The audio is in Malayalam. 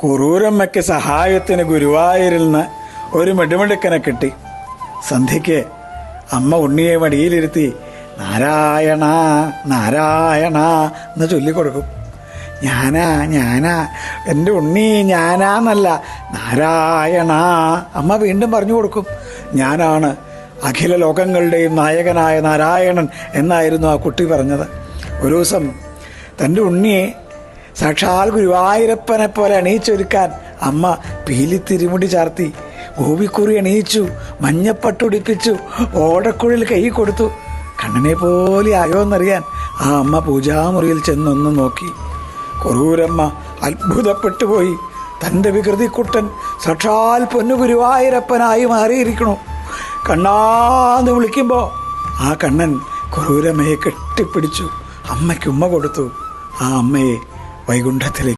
കുറൂരമ്മയ്ക്ക് സഹായത്തിന് ഗുരുവായൂരിൽ നിന്ന് ഒരു മെടുമെടുക്കനെ കിട്ടി. സന്ധ്യയ്ക്ക് അമ്മ ഉണ്ണിയെ മടിയിലിരുത്തി നാരായണ നാരായണ എന്ന് ചൊല്ലിക്കൊടുക്കും. ഞാനാ എൻ്റെ ഉണ്ണി, ഞാനാന്നല്ല നാരായണ. അമ്മ വീണ്ടും പറഞ്ഞു കൊടുക്കും, ഞാനാണ് അഖില ലോകങ്ങളുടെയും നായകനായ നാരായണൻ എന്നായിരുന്നു ആ കുട്ടി പറഞ്ഞത്. ഒരു ദിവസം തൻ്റെ ഉണ്ണിയെ സാക്ഷാൽ ഗുരുവായൂരപ്പനെ പോലെ അണിയിച്ചൊരുക്കാൻ അമ്മ പീലി തിരുമുടി ചാർത്തി, ഗോപിക്കുറി അണിയിച്ചു, മഞ്ഞപ്പട്ടുടിപ്പിച്ചു, ഓടക്കുഴൽ കൈ കൊടുത്തു. കണ്ണനെ പോലെ ആയോ എന്നറിയാൻ ആ അമ്മ പൂജാമുറിയിൽ ചെന്നൊന്ന് നോക്കി. കുറൂരമ്മ അത്ഭുതപ്പെട്ടു പോയി. തൻ്റെ വികൃതിക്കുട്ടൻ സാക്ഷാൽ പൊന്നു ഗുരുവായൂരപ്പനായി മാറിയിരിക്കണു. കണ്ണാന്ന് വിളിക്കുമ്പോൾ ആ കണ്ണൻ കുറൂരമ്മയെ കെട്ടിപ്പിടിച്ചു, അമ്മയ്ക്ക് ഉമ്മ കൊടുത്തു. ആ അമ്മയെ വൈകുണ്ഠത്തിലേക്ക്